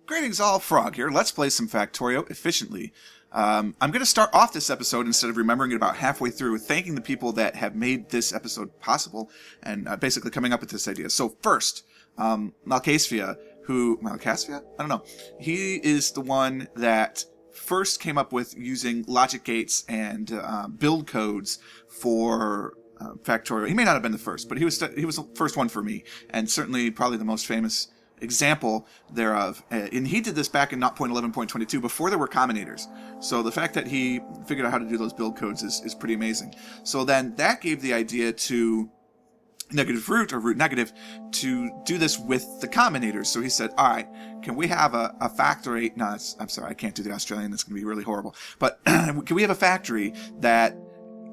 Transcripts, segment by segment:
Greetings all, Frog here. Let's play some Factorio efficiently. I'm going to start off this episode, instead of remembering it about halfway through, with thanking the people that have made this episode possible and basically coming up with this idea. So first, Malcasvia, Malcasvia? I don't know. He is the one that first came up with using logic gates and build codes for Factorio. He may not have been the first, but he was the first one for me, and certainly probably the most famous example thereof. And he did this back in 0.11.22 before there were combinators. So the fact that he figured out how to do those build codes is pretty amazing. So then that gave the idea to negative root or root negative to do this with the combinators. So he said, all right, can we have a factory? No, I'm sorry, I can't do the Australian. That's going to be really horrible. But can we have a factory that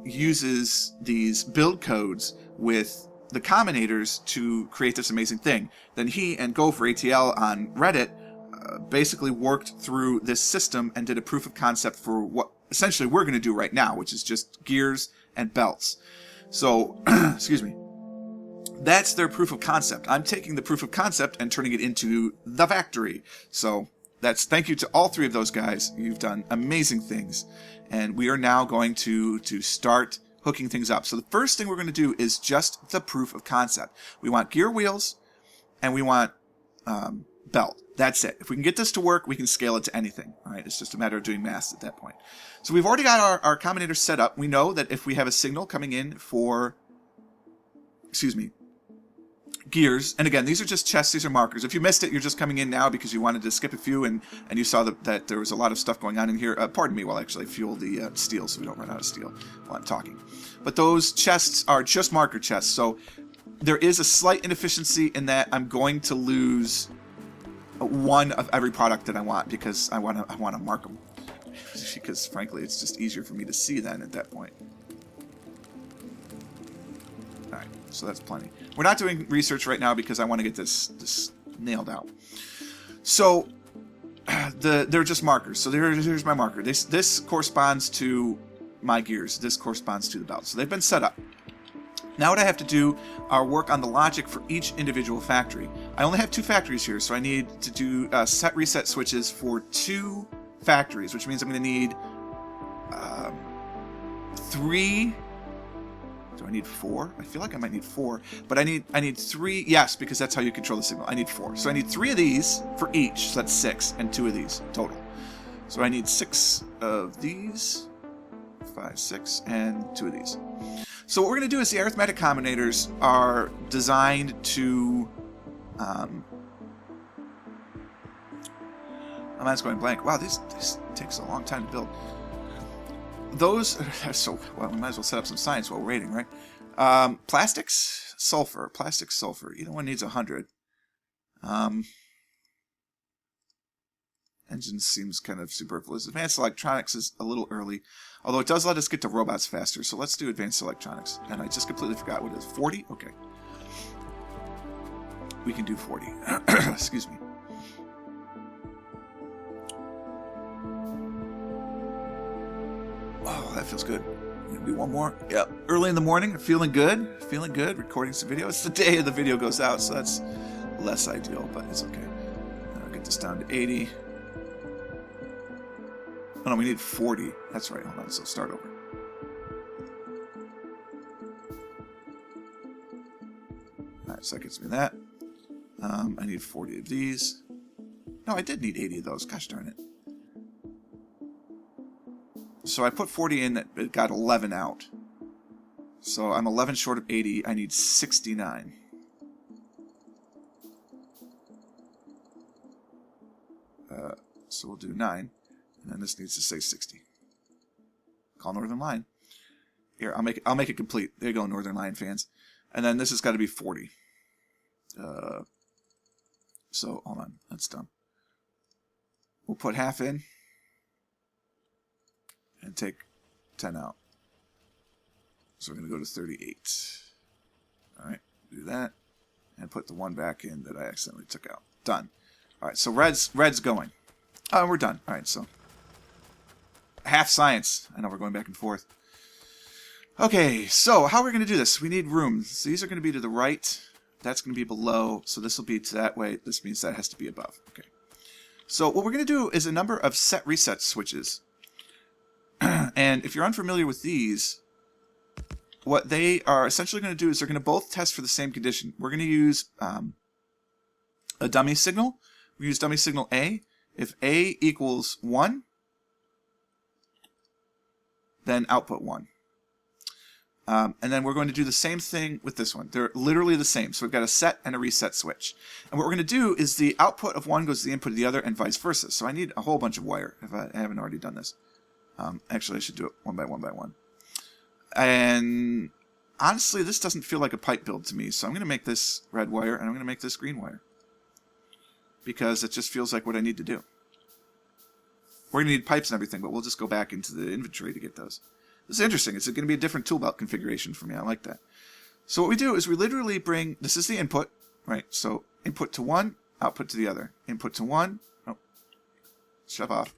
uses these build codes with the combinators to create this amazing thing? Then he and Go4ATL on Reddit basically worked through this system and did a proof of concept for what essentially we're going to do right now, which is just gears and belts. So, excuse me. That's their proof of concept. I'm taking the proof of concept and turning it into the factory. So thank you to all three of those guys. You've done amazing things. And we are now going to start hooking things up. So the first thing we're going to do is just the proof of concept. We want gear wheels and we want belt. That's it. If we can get this to work, we can scale it to anything. All right, it's just a matter of doing math at that point. So we've already got our combinator set up. We know that if we have a signal coming in for, gears, and again, these are just chests, these are markers. If you missed it, you're just coming in now because you wanted to skip a few and you saw that there was a lot of stuff going on in here. Pardon me while I actually fuel the steel so we don't run out of steel while I'm talking. But those chests are just marker chests, so there is a slight inefficiency in that I'm going to lose one of every product that I want because I want to mark them. Because frankly, it's just easier for me to see then at that point. Alright, so that's plenty. We're not doing research right now because I want to get this nailed out. So, they're just markers. So here's my marker. This corresponds to my gears. This corresponds to the belt. So they've been set up. Now what I have to do are work on the logic for each individual factory. I only have 2 factories here, so I need to do set reset switches for 2 factories, which means I'm going to need 3. Do I need 4? I feel like I might need 4, but I need 3. Yes, because that's how you control the signal. I need 4. So I need 3 of these for each. So that's 6, and 2 of these total. So I need 6 of these, 5, 6, and 2 of these. So what we're going to do is the arithmetic combinators are designed to... my mind's going blank. Wow, this takes a long time to build. Those are so... Well, we might as well set up some science while we're waiting, right? Plastics, sulfur. Plastics, sulfur. Either one needs 100. Engine seems kind of superfluous. Advanced electronics is a little early, although it does let us get to robots faster, so let's do advanced electronics. And I just completely forgot what it is. 40? Okay. We can do 40. Excuse me. Oh, that feels good. We're gonna do one more. Yep. Early in the morning, feeling good. Feeling good. Recording some video. It's the day the video goes out, so that's less ideal, but it's okay. I'll get this down to 80. Oh no, we need 40. That's right. Hold on. So start over. Alright, so that gets me that. I need 40 of these. No, I did need 80 of those. Gosh darn it. So I put 40 in, it got 11 out. So I'm 11 short of 80. I need 69. So we'll do 9. And then this needs to say 60. Call Northern Line. Here, I'll make it complete. There you go, Northern Line fans. And then this has got to be 40. So hold on, that's done. We'll put half in and take 10 out. So we're going to go to 38. All right, do that and put the 1 back in that I accidentally took out. Done. All right, so red's going. Oh, we're done. All right, so half science. I know we're going back and forth. Okay, so how are we going to do this? We need rooms. So these are going to be to the right. That's going to be below. So this will be to that way. This means that has to be above. Okay. So what we're going to do is a number of set reset switches. And if you're unfamiliar with these, what they are essentially going to do is they're going to both test for the same condition. We're going to use a dummy signal. We use dummy signal A. If A equals 1, then output 1. And then we're going to do the same thing with this one. They're literally the same. So we've got a set and a reset switch. And what we're going to do is the output of one goes to the input of the other and vice versa. So I need a whole bunch of wire if I haven't already done this. Actually, I should do it one by one by one. And honestly, this doesn't feel like a pipe build to me. So I'm going to make this red wire and I'm going to make this green wire. Because it just feels like what I need to do. We're going to need pipes and everything, but we'll just go back into the inventory to get those. This is interesting. It's going to be a different tool belt configuration for me. I like that. So what we do is we literally bring, this is the input, right? So input to one, output to the other. Input to one, oh, shove off.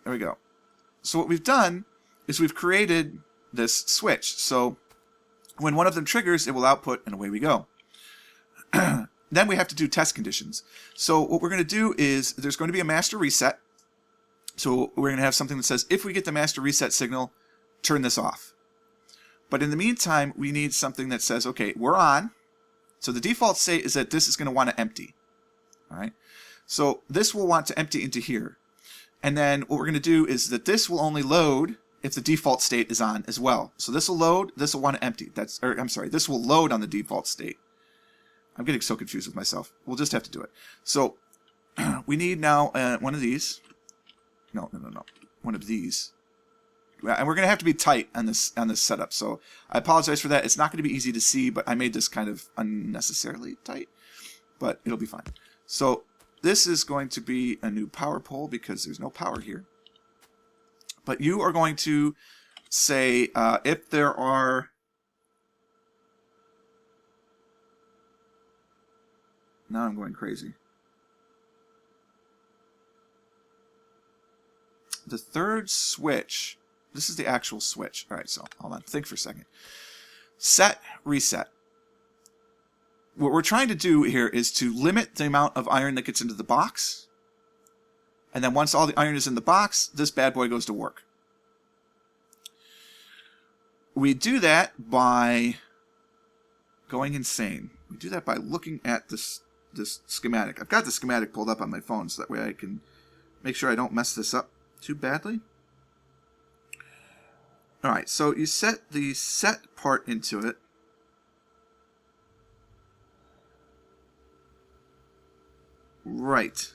There we go. So what we've done is we've created this switch. So when one of them triggers, it will output and away we go. Then we have to do test conditions. So what we're going to do is there's going to be a master reset. So we're going to have something that says, if we get the master reset signal, turn this off. But in the meantime, we need something that says, okay, we're on. So the default state is that this is going to want to empty. All right. So this will want to empty into here. And then what we're going to do is that this will only load if the default state is on as well. So this will load, this will want to empty. This will load on the default state. I'm getting so confused with myself. We'll just have to do it. So we need now one of these. No. One of these. And we're going to have to be tight on this setup. So I apologize for that. It's not going to be easy to see, but I made this kind of unnecessarily tight. But it'll be fine. So this is going to be a new power pole because there's no power here. But you are going to say if there are... Now I'm going crazy. The third switch, this is the actual switch. All right, so hold on, think for a second. Set, reset. What we're trying to do here is to limit the amount of iron that gets into the box. And then once all the iron is in the box, this bad boy goes to work. We do that by going insane. We do that by looking at this schematic. I've got the schematic pulled up on my phone so that way I can make sure I don't mess this up too badly. Alright, so you set the set part into it. Right.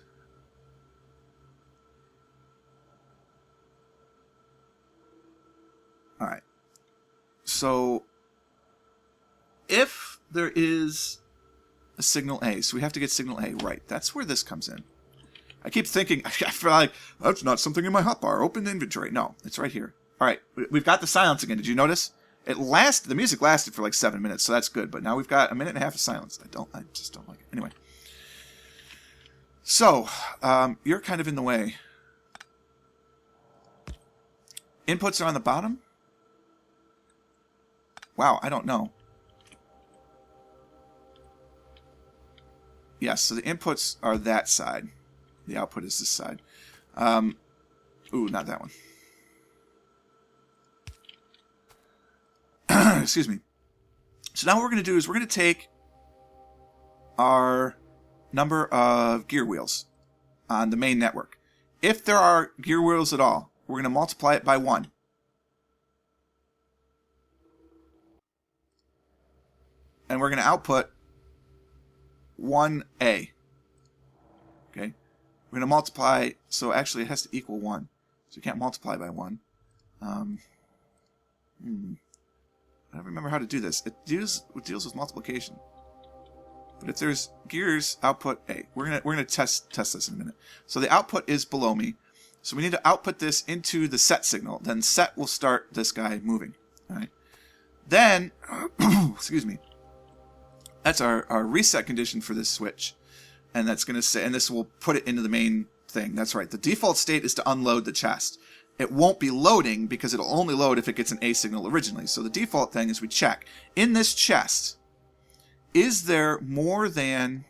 Alright. So if there is a signal A, so we have to get signal A right. That's where this comes in. I keep thinking, I feel like, that's not something in my hotbar. Open the inventory. No, it's right here. All right, we've got the silence again. Did you notice? The music lasted for like 7 minutes, so that's good. But now we've got a minute and a half of silence. I just don't like it. Anyway. So, you're kind of in the way. Inputs are on the bottom? Wow, I don't know. Yes, so the inputs are that side. The output is this side. Ooh, not that one. Excuse me. So now what we're going to do is we're going to take our number of gear wheels on the main network. If there are gear wheels at all, we're going to multiply it by 1. And we're going to output 1A. Okay? We're going to multiply, so actually it has to equal 1. So you can't multiply by 1. I don't remember how to do this. It deals with multiplication. But if there's gears, output A. We're gonna test this in a minute. So the output is below me. So we need to output this into the set signal. Then set will start this guy moving. All right. Then, excuse me. That's our reset condition for this switch. And that's going to say, and this will put it into the main thing. That's right. The default state is to unload the chest. It won't be loading because it'll only load if it gets an A signal originally. So the default thing is we check. In this chest, is there more than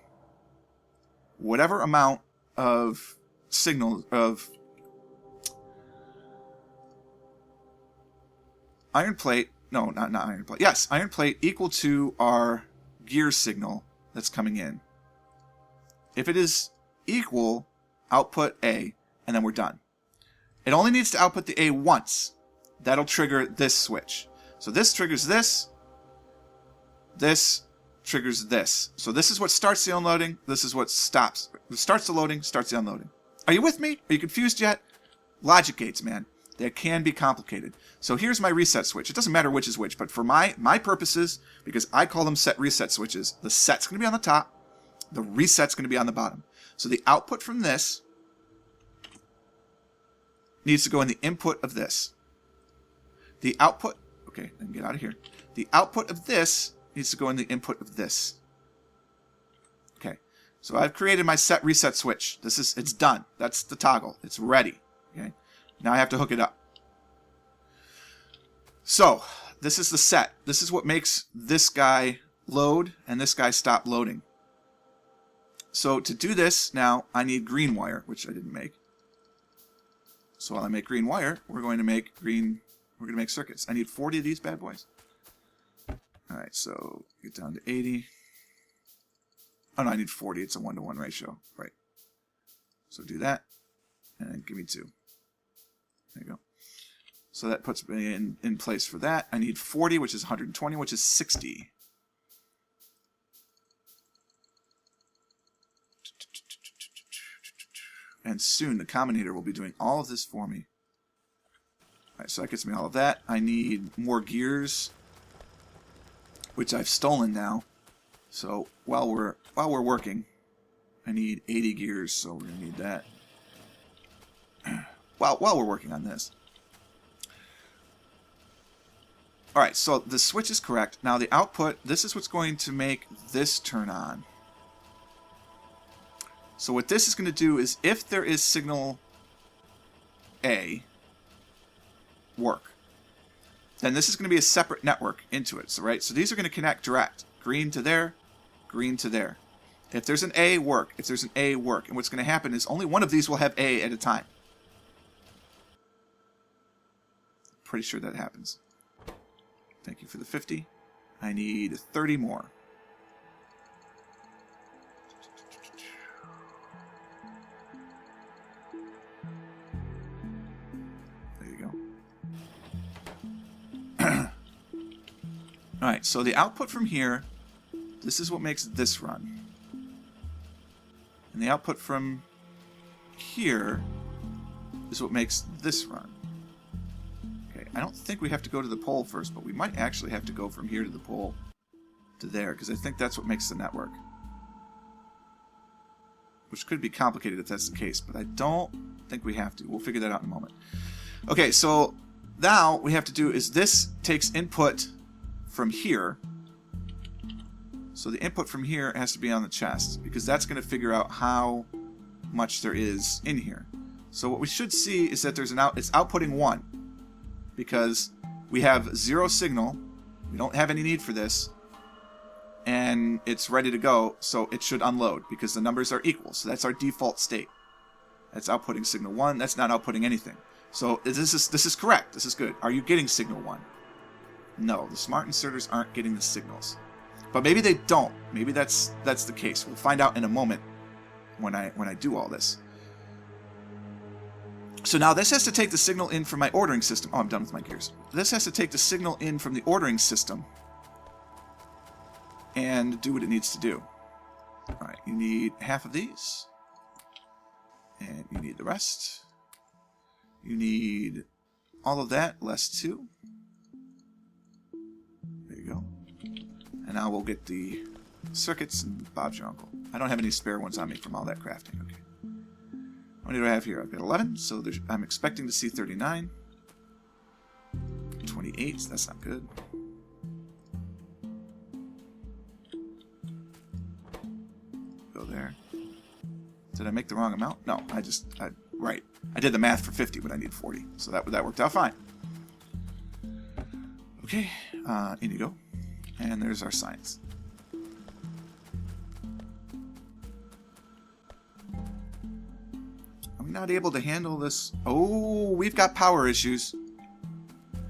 whatever amount of signal of iron plate. No, not iron plate. Yes, iron plate equal to our gear signal that's coming in. If it is equal, output A, and then we're done. It only needs to output the A once. That'll trigger this switch. So this triggers this. This triggers this. So this is what starts the unloading. This is what stops. Starts the loading, starts the unloading. Are you with me? Are you confused yet? Logic gates, man. They can be complicated. So here's my reset switch. It doesn't matter which is which, but for my purposes, because I call them set reset switches, the set's going to be on the top. The reset's going to be on the bottom. So the output from this needs to go in the input of this. The output, okay, I can get out of here. The output of this needs to go in the input of this. Okay, so I've created my set reset switch. It's done. That's the toggle. It's ready. Okay, now I have to hook it up. So this is the set. This is what makes this guy load and this guy stop loading. So to do this, now I need green wire, which I didn't make. So while I make green wire, we're going to make circuits. I need 40 of these bad boys. All right, so get down to 80. Oh no, I need 40. It's a 1-to-1 ratio, right? So do that, and then give me 2. There you go. So that puts me in place for that. I need 40, which is 120, which is 60. And soon the combinator will be doing all of this for me. Alright, so that gets me all of that. I need more gears, which I've stolen now. So while we're working, I need 80 gears, so we're gonna need that. while we're working on this. Alright, so the switch is correct. Now the output, this is what's going to make this turn on. So what this is going to do is, if there is signal A work, then this is going to be a separate network into it. So right, so these are going to connect direct, green to there, green to there. If there's an A work, and what's going to happen is only one of these will have A at a time. Pretty sure that happens. Thank you for the 50. I need 30 more. Alright, so the output from here, this is what makes this run. And the output from here is what makes this run. Okay, I don't think we have to go to the pole first, but we might actually have to go from here to the pole to there, because I think that's what makes the network. Which could be complicated if that's the case, but I don't think we have to. We'll figure that out in a moment. Okay, so now what we have to do is this takes input from here. So the input from here has to be on the chest, because that's going to figure out how much there is in here. So what we should see is that there's it's outputting 1, because we have 0 signal. We don't have any need for this, and it's ready to go, so it should unload because the numbers are equal. So that's our default state. That's outputting signal 1. That's not outputting anything. So this is correct. This is good. Are you getting signal 1? No, the smart inserters aren't getting the signals. But maybe they don't. Maybe that's the case. We'll find out in a moment when I do all this. So now this has to take the signal in from my ordering system. Oh, I'm done with my gears. This has to take the signal in from the ordering system and do what it needs to do. Alright, you need half of these. And you need the rest. You need all of that, less 2. There you go. And now we'll get the circuits and Bob's your uncle. I don't have any spare ones on me from all that crafting. Okay. How many do I have here? I've got 11, so I'm expecting to see 39. 28, that's not good. Go there. Did I make the wrong amount? No, right. I did the math for 50, but I need 40. So that worked out fine. Okay, in you go. And there's our signs. not able to handle this. Oh, we've got power issues.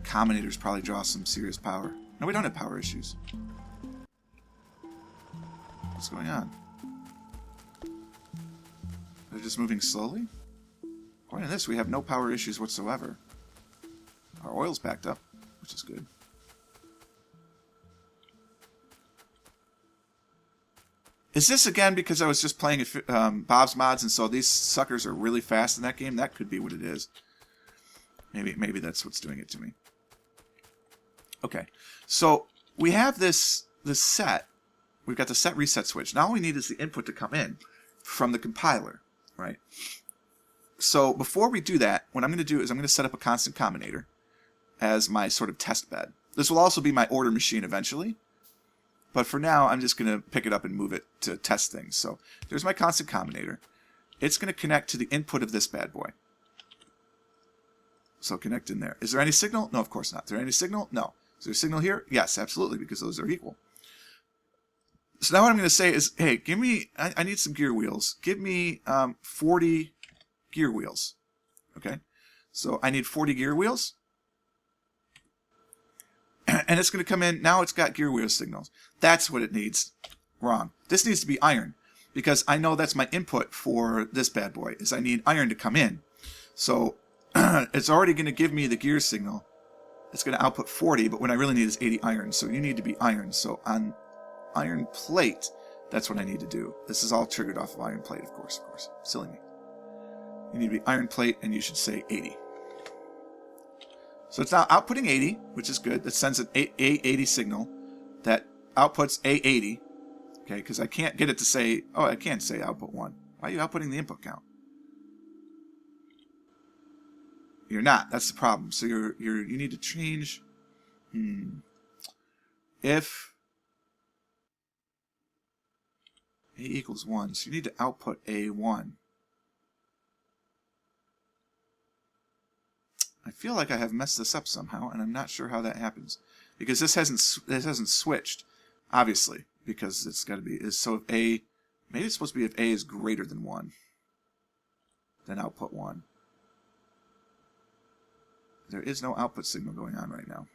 Combinators probably draw some serious power. No, we don't have power issues. What's going on? They're just moving slowly? According to this, we have no power issues whatsoever. Our oil's backed up, which is good. Is this again because I was just playing Bob's Mods and so these suckers are really fast in that game? That could be what it is. Maybe that's what's doing it to me. Okay, so we have this set. We've got the set reset switch. Now all we need is the input to come in from the compiler, right? So before we do that, what I'm going to do is I'm going to set up a constant combinator as my sort of test bed. This will also be my order machine eventually. But for now, I'm just going to pick it up and move it to test things. So there's my constant combinator. It's going to connect to the input of this bad boy. So connect in there. Is there any signal? No, of course not. Is there any signal? No. Is there a signal here? Yes, absolutely, because those are equal. So now what I'm going to say is, hey, give me, I need some gear wheels. Give me 40 gear wheels. Okay? So I need 40 gear wheels. And it's going to come in. Now it's got gear wheel signals. That's what it needs. Wrong. This needs to be iron. Because I know that's my input for this bad boy. Is I need iron to come in. So it's already going to give me the gear signal. It's going to output 40. But what I really need is 80 iron. So you need to be iron. So on iron plate, that's what I need to do. This is all triggered off of iron plate, of course. Silly me. You need to be iron plate. And you should say 80. So it's now outputting 80, which is good. That sends an A80 signal that outputs A80. Okay, because I can't get it to say, oh, I can't say output 1. Why are you outputting the input count? You're not. That's the problem. So you need to change. If A equals 1, so you need to output A1. I feel like I have messed this up somehow, and I'm not sure how that happens, because this hasn't switched, obviously, because it's got to be so if A, maybe it's supposed to be if A is greater than 1, then output 1. There is no output signal going on right now.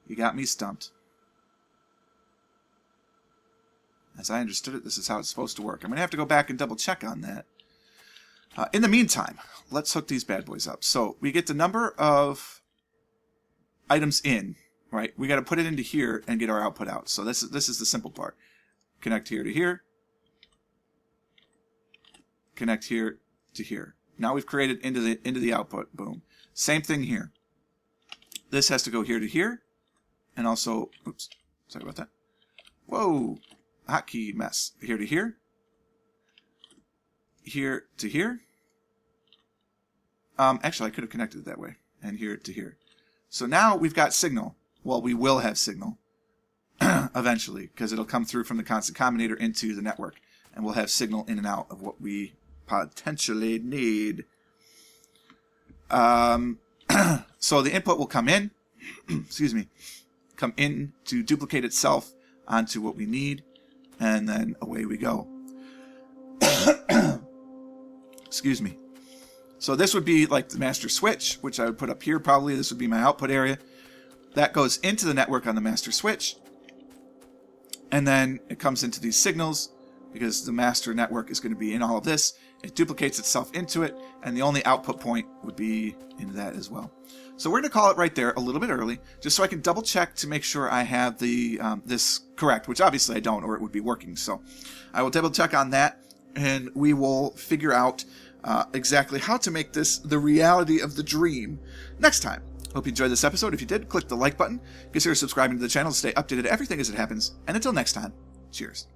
You got me stumped. As I understood it, this is how it's supposed to work. I'm going to have to go back and double check on that. In the meantime, let's hook these bad boys up. So we get the number of items in, right? We got to put it into here and get our output out. So this is the simple part. Connect here to here. Connect here to here. Now we've created into the output. Boom. Same thing here. This has to go here to here. And also, oops, sorry about that. Whoa, hotkey mess. Here to here. Here to here. Actually, I could have connected it that way. And here to here. So now we've got signal. Well, we will have signal eventually, because it'll come through from the constant combinator into the network. And we'll have signal in and out of what we potentially need. So the input will come in. Excuse me. Come in to duplicate itself onto what we need, and then away we go. Excuse me. So this would be like the master switch, which I would put up here probably. This would be my output area. That goes into the network on the master switch, and then it comes into these signals because the master network is going to be in all of this. It duplicates itself into it, and the only output point would be into that as well. So we're going to call it right there a little bit early, just so I can double check to make sure I have the this correct, which obviously I don't, or it would be working. So I will double check on that, and we will figure out exactly how to make this the reality of the dream next time. Hope you enjoyed this episode. If you did, click the like button. Consider subscribing to the channel to stay updated to everything as it happens. And until next time, cheers.